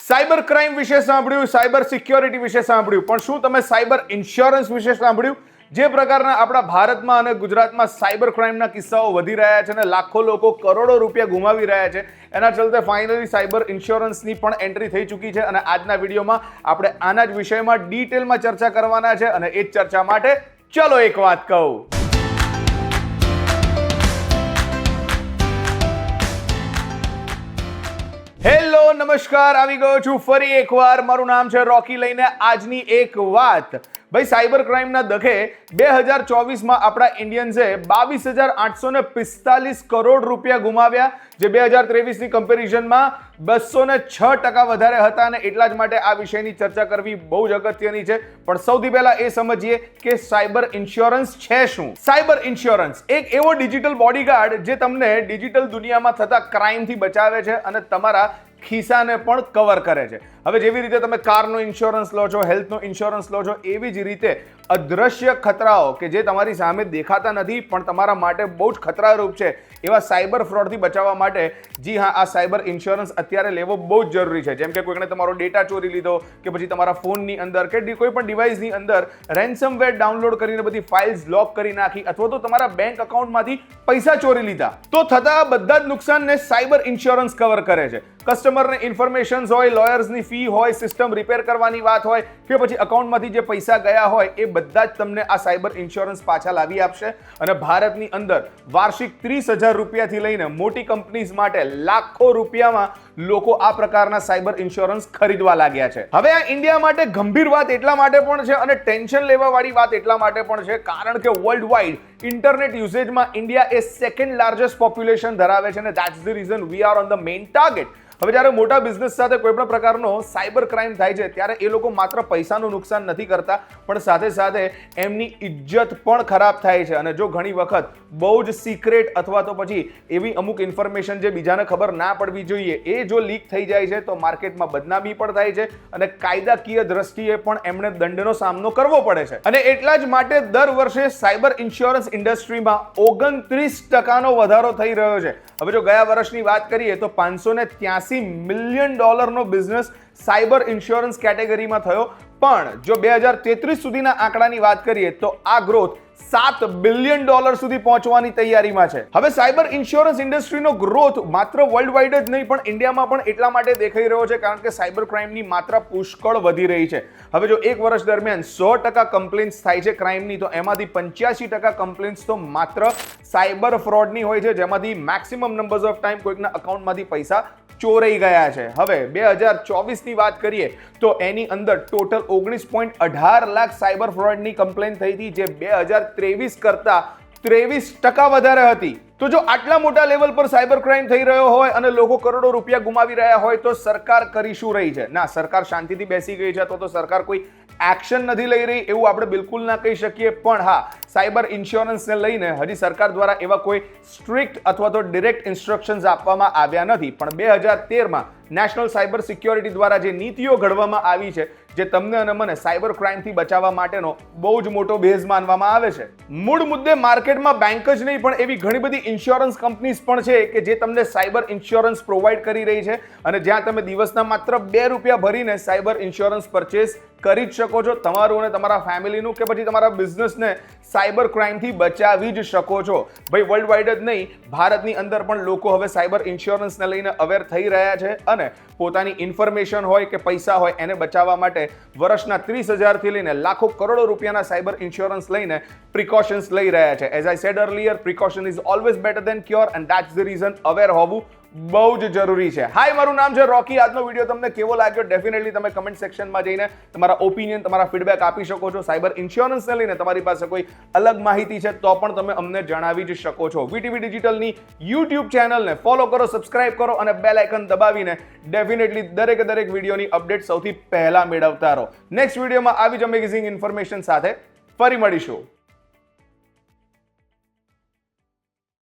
Cyber crime વિશે સાંભળ્યું, cyber security વિશે સાંભળ્યું, પણ શું તમે સાયબર ઇન્સ્યોરન્સ વિશે સાંભળ્યું? જે પ્રકારના આપણા ભારતમાં અને ગુજરાતમાં સાયબર ક્રાઇમના કિસ્સાઓ વધી રહ્યા છે અને લાખો લોકો કરોડો રૂપિયા ગુમાવી રહ્યા છે, એના ચલતે ફાઇનલી સાયબર ઇન્સ્યોરન્સની પણ એન્ટ્રી થઈ ચૂકી છે. અને આજના વિડીયોમાં આપણે આના જ વિષયમાં ડિટેલમાં ચર્ચા કરવાના છે. અને એ જ ચર્ચા માટે ચલો એક વાત કહું. હેલો, નમસ્કાર, આવી ગયો છું ફરી એકવાર. મારું નામ છે રોકી. લઈને આજની એક વાત. ભાઈ, સાયબર ક્રાઇમના દખે 2024માં આપણા ઇન્ડિયન્સે 22,845 કરોડ રૂપિયા ગુમાવ્યા, જે 2023ની કમ્પેરિઝનમાં 206% વધારે હતા. અને એટલા જ માટે આ વિષયની ચર્ચા કરવી બહુ જ અગત્યની છે. પણ સૌથી પહેલા એ સમજીએ કે સાયબર ઇન્સ્યોરન્સ છે શું. સાયબર ઇન્સ્યોરન્સ એક એવો ડિજિટલ બોડીગાર્ડ જે તમને ડિજિટલ દુનિયામાં થતા ક્રાઇમથી બચાવે છે અને તમારા ખિસ્સાને પણ કવર કરે છે. હવે જેવી રીતે તમે કારનો ઇન્સ્યોરન્સ લો છો, હેલ્થનો ઇન્સ્યોરન્સ લો છો, એવી જ રીતે અદ્રશ્ય ખતરાઓ કે જે તમારી સામે દેખાતા નથી પણ તમારા માટે બહુ જ ખતરારૂપ છે, એવા સાયબર ફ્રોડથી બચાવવા માટે, જી હા, આ સાયબર ઇન્સ્યોરન્સ અત્યારે લેવો બહુ જ જરૂરી છે. જેમ કે કોઈકને તમારો ડેટા ચોરી લીધો, કે પછી તમારા ફોનની અંદર કે કોઈ પણ ડિવાઇસની અંદર રેન્સમવેર ડાઉનલોડ કરીને બધી ફાઇલ્સ લોક કરી નાખી, અથવા તો તમારા બેંક અકાઉન્ટમાંથી પૈસા ચોરી લીધા, તો થતા બધા જ નુકસાનને સાયબર ઇન્સ્યોરન્સ કવર કરે છે. કસ્ટમરને ઇન્ફોર્મેશન્સ હોય, લોયર્સની ફી હોય, સિસ્ટમ રિપેર કરવાની વાત હોય, કે પછી અકાઉન્ટમાંથી જે પૈસા ગયા હોય, એ બધા જ તમને આ સાયબર ઇન્સ્યોરન્સ પાછા લાવી આપશે. અને ભારતની અંદર વાર્ષિક 30,000 રૂપિયાથી લઈને મોટી કંપનીઝ માટે લાખો રૂપિયામાં લોકો આ પ્રકારના સાયબર ઇન્સ્યોરન્સ ખરીદવા લાગ્યા છે. હવે આ ઇન્ડિયા માટે ગંભીર વાત એટલા માટે પણ છે અને ટેન્શન લેવા વાળી વાત એટલા માટે પણ છે, કારણ કે વર્લ્ડ વાઇડ ઇન્ટરનેટ યુસેજમાં ઇન્ડિયા એ સેકન્ડ લાર્જેસ્ટ પોપ્યુલેશન ધરાવે છે. અને that's the reason we are on the main target. હવે જ્યારે મોટા બિઝનેસ સાથે કોઈ પણ પ્રકારનો સાયબર ક્રાઇમ થાય છે, ત્યારે એ લોકો માત્ર પૈસાનું નુકસાન નથી કરતા, પણ સાથે સાથે એમની ઇજ્જત પણ ખરાબ થાય છે. અને જો ઘણી વખત બહુ જ સિક્રેટ અથવા તો પછી એવી અમુક ઇન્ફોર્મેશન જે બીજાને ખબર ના પડવી જોઈએ, એ જો લીક થઈ જાય છે, તો માર્કેટમાં બદનામી પણ થાય છે અને કાયદાકીય દ્રષ્ટિએ પણ એમણે દંડનો સામનો કરવો પડે છે. અને એટલા જ માટે દર વર્ષે સાયબર ઇન્સ્યોરન્સ ઇન્ડસ્ટ્રીમાં 29% વધારો થઈ રહ્યો છે. હવે જો ગયા વર્ષની વાત કરીએ તો $583 મિલિયન નો બિઝનેસ સાયબર ઇન્સ્યોરન્સ કેટેગરીમાં થયો. પણ જો 2033 સુધીના આંકડાની વાત કરીએ તો આ ગ્રોથ $7 બિલિયન સુધી પહોંચવાની તૈયારીમાં છે. હવે સાયબર ઇન્સ્યોરન્સ ઇન્ડસ્ટ્રીનો ગ્રોથ માત્ર વર્લ્ડ વાઇડ જ નહીં પણ ઇન્ડિયામાં પણ એટલા માટે દેખાઈ રહ્યો છે કારણ કે સાયબર ક્રાઇમની માત્રા પુષ્કળ વધી રહી છે. હવે જો એક વર્ષ દરમિયાન 100% કમ્પ્લેન્ટ્સ થાય છે ક્રાઇમની, તો એમાંથી 85% કમ્પ્લેન્ટ્સ તો માત્ર સાયબર ફ્રોડની હોય છે, જેમાંથી મેક્સિમમ નંબર્સ ઓફ ટાઈમ કોઈકના અકાઉન્ટમાંથી પૈસા ચોરાઈ ગયા છે. હવે 2024ની વાત કરીએ તો એની અંદર ટોટલ 19.18 લાખ સાયબર ફ્રોડની કમ્પ્લેન થઈ હતી, જે 2023 કરતા 23% વધારે હતી. તો જો આટલા મોટા લેવલ પર સાયબર ક્રાઇમ થઈ રહ્યો હોય અને લોકો કરોડો રૂપિયા ગુમાવી રહ્યા હોય, તો સરકાર કરી શું રહી છે? ના, સરકાર શાંતિથી બેસી ગઈ છે, તો સરકાર કોઈ એક્શન નથી લઈ રહી એવું આપણે બિલકુલ ના કહી શકીએ. પણ હા, સાયબર ઇન્સ્યોરન્સને લઈને હજી સરકાર દ્વારા એવા કોઈ સ્ટ્રિક્ટ અથવા તો ડિરેક્ટ ઇન્સ્ટ્રક્શન્સ આપવામાં આવ્યા નથી. પણ 2013માં નેશનલ સાયબર સિક્યોરિટી દ્વારા જે નીતિઓ ઘડવામાં આવી છે, જે તમને અને મને સાયબર ક્રાઇમથી બચાવવા માટેનો બહુ જ મોટો બેઝ માનવામાં આવે છે. મૂળ મુદ્દે માર્કેટમાં બેંક જ નહીં પણ એવી ઘણી બધી ઇન્સ્યોરન્સ કંપનીઝ પણ છે કે જે તમને સાયબર ઇન્સ્યોરન્સ પ્રોવાઈડ કરી રહી છે, અને જ્યાં તમે દિવસના માત્ર $2 ભરીને સાયબર ઇન્સ્યોરન્સ પરચેસ કરી જ શકો છો. તમારું અને તમારા ફેમિલીનું કે પછી તમારા બિઝનેસને સાયબર ક્રાઇમથી બચાવી જ શકો છો. ભાઈ, વર્લ્ડ વાઇડ જ નહીં, ભારતની અંદર પણ લોકો હવે સાયબર ઇન્સ્યોરન્સને લઈને અવેર થઈ રહ્યા છે અને પોતાની ઇન્ફોર્મેશન હોય કે પૈસા હોય એને બચાવવા માટે વર્ષના 30,000થી લઈને લાખો કરોડો રૂપિયાના સાયબર ઇન્સ્યોરન્સ લઈને પ્રિકોશન્સ લઈ રહ્યા છે. As I said earlier, precaution is always better than cure, and that's the reason aware હોવું બહુ જ જરૂરી છે. હાય, મારું નામ છે રોકી. આજનો વિડીયો તમને કેવો લાગ્યો ડેફિનેટલી તમે કમેન્ટ સેક્શનમાં જઈને તમારા ઓપિનિયન, તમારા ફીડબેક આપી શકો છો. સાયબર ઇન્સ્યોરન્સને લઈને તમારી પાસે કોઈ અલગ માહિતી છે તો પણ તમે અમને જણાવી જ શકો છો. વીટીવી ડિજિટલની યુટ્યુબ ચેનલને ફોલો કરો, સબસ્ક્રાઇબ કરો અને બેલ આઇકન દબાવીને ડેફિનેટલી દરેક વિડીયોની અપડેટ સૌથી પહેલા મેળવતા રહો. નેક્સ્ટ વિડીયોમાં આવી જ અમેઝિંગ ઇન્ફોર્મેશન સાથે ફરી મળીશું.